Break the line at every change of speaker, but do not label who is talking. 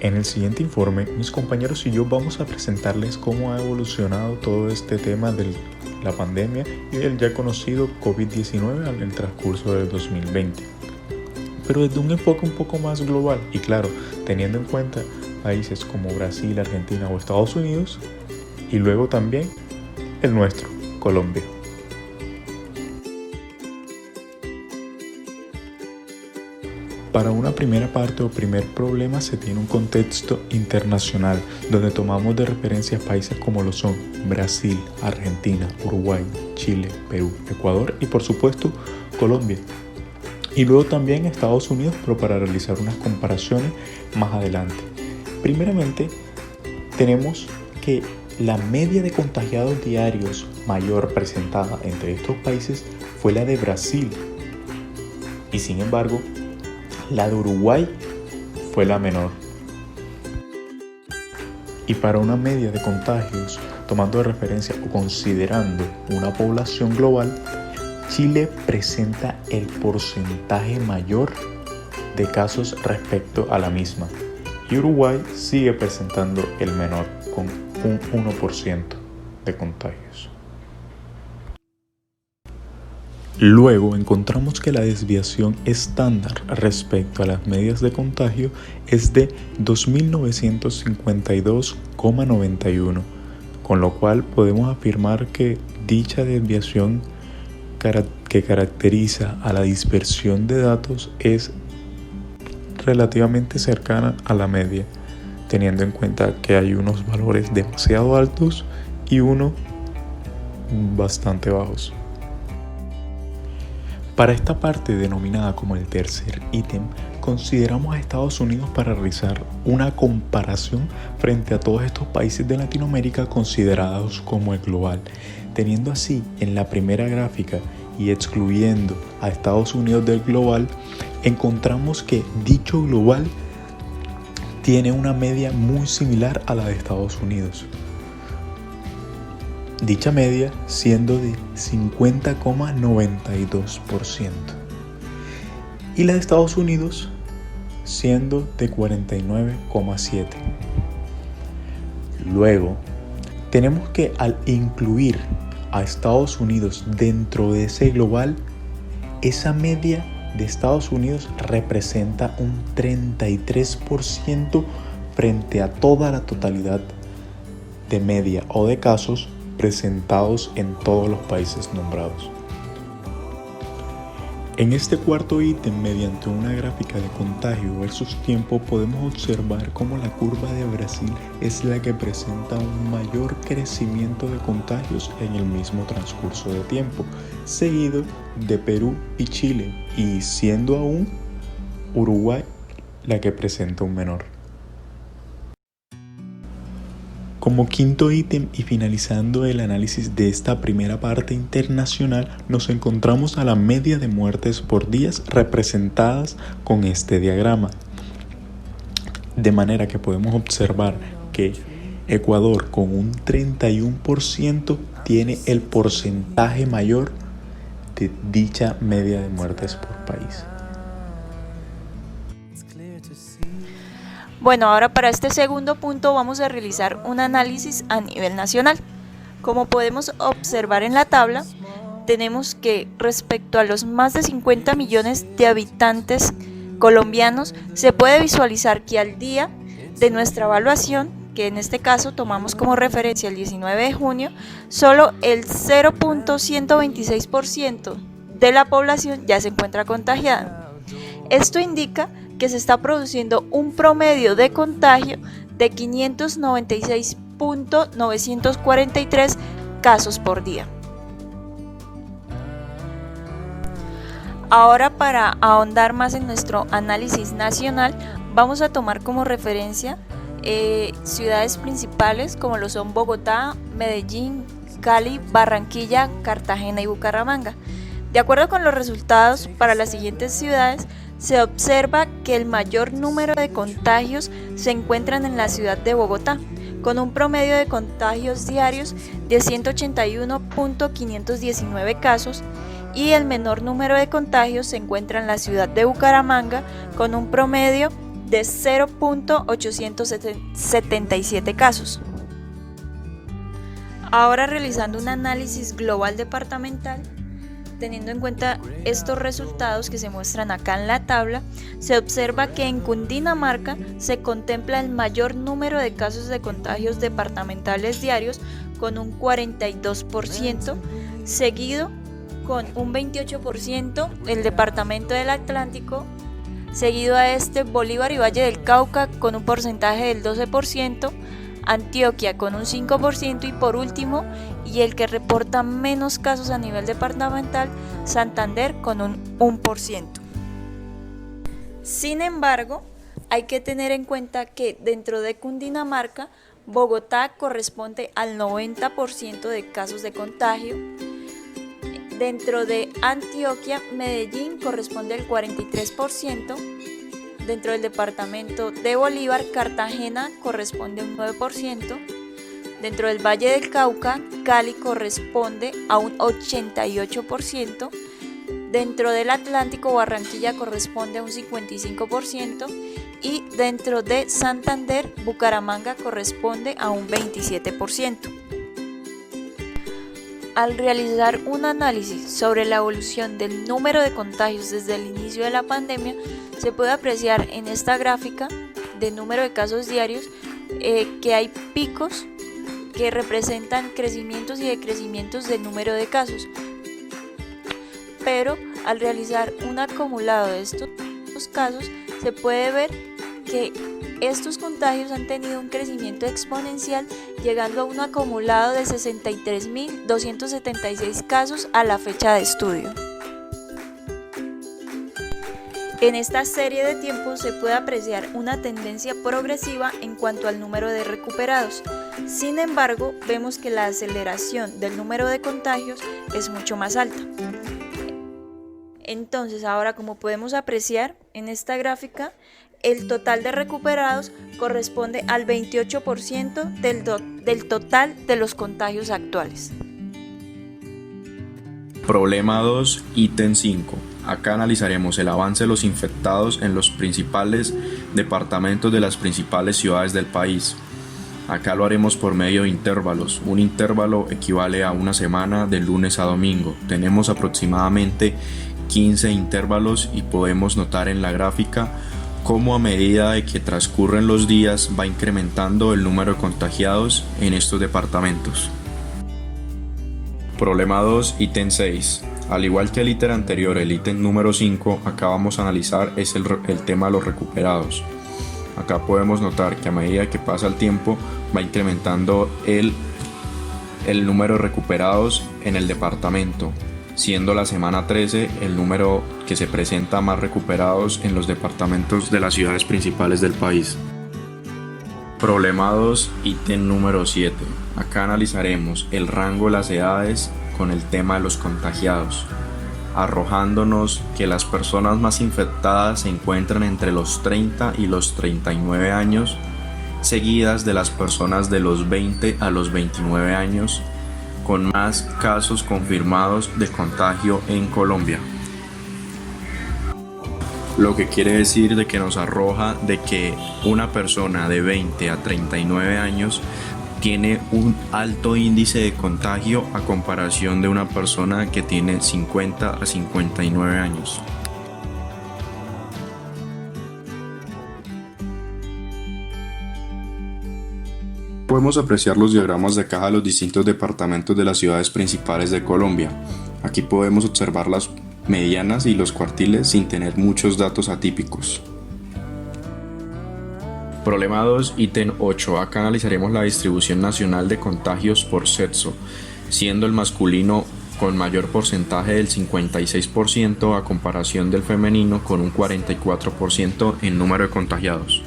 En el siguiente informe, mis compañeros y yo vamos a presentarles cómo ha evolucionado todo este tema de la pandemia y del ya conocido COVID-19 en el transcurso del 2020. Pero desde un enfoque un poco más global y claro, teniendo en cuenta países como Brasil, Argentina o Estados Unidos y luego también el nuestro, Colombia. Para una primera parte o primer problema se tiene un contexto internacional donde tomamos de referencia países como lo son Brasil, Argentina, Uruguay, Chile, Perú, Ecuador y por supuesto Colombia. Y luego también Estados Unidos, pero para realizar unas comparaciones más adelante. Primeramente tenemos que la media de contagiados diarios mayor presentada entre estos países fue la de Brasil y sin embargo la de Uruguay fue la menor. Y para una media de contagios, tomando de referencia o considerando una población global, Chile presenta el porcentaje mayor de casos respecto a la misma. Y Uruguay sigue presentando el menor, con un 1% de contagios. Luego encontramos que la desviación estándar respecto a las medias de contagio es de 2.952,91, con lo cual podemos afirmar que dicha desviación que caracteriza a la dispersión de datos es relativamente cercana a la media, teniendo en cuenta que hay unos valores demasiado altos y unos bastante bajos. Para esta parte denominada como el tercer ítem, consideramos a Estados Unidos para realizar una comparación frente a todos estos países de Latinoamérica considerados como el global, teniendo así en la primera gráfica y excluyendo a Estados Unidos del global, encontramos que dicho global tiene una media muy similar a la de Estados Unidos. Dicha media siendo de 50,92% y la de Estados Unidos siendo de 49,7%. Luego, tenemos que al incluir a Estados Unidos dentro de ese global, esa media de Estados Unidos representa un 33% frente a toda la totalidad de media o de casos presentados en todos los países nombrados. En este cuarto ítem, mediante una gráfica de contagio versus tiempo, podemos observar cómo la curva de Brasil es la que presenta un mayor crecimiento de contagios en el mismo transcurso de tiempo, seguido de Perú y Chile, y siendo aún Uruguay la que presenta un menor. Como quinto ítem y finalizando el análisis de esta primera parte internacional, nos encontramos a la media de muertes por días representadas con este diagrama. De manera que podemos observar que Ecuador con un 31% tiene el porcentaje mayor de dicha media de muertes por país.
Bueno, ahora para este segundo punto vamos a realizar un análisis a nivel nacional. Como podemos observar en la tabla, tenemos que respecto a los más de 50 millones de habitantes colombianos, se puede visualizar que al día de nuestra evaluación, que en este caso tomamos como referencia el 19 de junio, solo el 0.126% de la población ya se encuentra contagiada. Esto indica que se está produciendo un promedio de contagio de 596.943 casos por día. Ahora, para ahondar más en nuestro análisis nacional, vamos a tomar como referencia ciudades principales como lo son Bogotá, Medellín, Cali, Barranquilla, Cartagena y Bucaramanga. De acuerdo con los resultados para las siguientes ciudades, se observa que el mayor número de contagios se encuentran en la ciudad de Bogotá, con un promedio de contagios diarios de 181.519 casos, y el menor número de contagios se encuentra en la ciudad de Bucaramanga, con un promedio de 0.877 casos. Ahora, realizando un análisis global departamental, teniendo en cuenta estos resultados que se muestran acá en la tabla, se observa que en Cundinamarca se contempla el mayor número de casos de contagios departamentales diarios con un 42%, seguido con un 28% el departamento del Atlántico, seguido a este Bolívar y Valle del Cauca con un porcentaje del 12%, Antioquia con un 5% y por último, y el que reporta menos casos a nivel departamental, Santander con un 1%. Sin embargo, hay que tener en cuenta que dentro de Cundinamarca, Bogotá corresponde al 90% de casos de contagio. Dentro de Antioquia, Medellín corresponde al 43%. Dentro del departamento de Bolívar, Cartagena corresponde a un 9%. Dentro del Valle del Cauca, Cali corresponde a un 88%. Dentro del Atlántico, Barranquilla corresponde a un 55%. Y dentro de Santander, Bucaramanga corresponde a un 27%. Al realizar un análisis sobre la evolución del número de contagios desde el inicio de la pandemia, se puede apreciar en esta gráfica de número de casos diarios que hay picos que representan crecimientos y decrecimientos del número de casos. Pero al realizar un acumulado de estos casos, se puede ver que estos contagios han tenido un crecimiento exponencial, llegando a un acumulado de 63.276 casos a la fecha de estudio. En esta serie de tiempos se puede apreciar una tendencia progresiva en cuanto al número de recuperados. Sin embargo, vemos que la aceleración del número de contagios es mucho más alta. Entonces, ahora, como podemos apreciar en esta gráfica, el total de recuperados corresponde al 28% del total de los contagios actuales.
Problema 2, ítem 5. Acá analizaremos el avance de los infectados en los principales departamentos de las principales ciudades del país. Acá lo haremos por medio de intervalos. Un intervalo equivale a una semana de lunes a domingo. Tenemos aproximadamente 15 intervalos y podemos notar en la gráfica cómo a medida de que transcurren los días va incrementando el número de contagiados en estos departamentos. Problema 2, ítem 6. Al igual que el ítem anterior, el ítem número 5, acá vamos a analizar es el tema de los recuperados. Acá podemos notar que a medida que pasa el tiempo va incrementando el número de recuperados en el departamento, siendo la semana 13 el número que se presenta más recuperados en los departamentos de las ciudades principales del país. Problema 2, ítem número 7. Acá analizaremos el rango de las edades con el tema de los contagiados, arrojándonos que las personas más infectadas se encuentran entre los 30 y los 39 años, seguidas de las personas de los 20 a los 29 años, con más casos confirmados de contagio en Colombia. Lo que quiere decir de que nos arroja de que una persona de 20 a 39 años tiene un alto índice de contagio a comparación de una persona que tiene 50 a 59 años. Podemos apreciar los diagramas de caja de los distintos departamentos de las ciudades principales de Colombia. Aquí podemos observar las medianas y los cuartiles sin tener muchos datos atípicos. Problema 2, ítem 8. Acá analizaremos la distribución nacional de contagios por sexo, siendo el masculino con mayor porcentaje del 56% a comparación del femenino con un 44% en número de contagiados.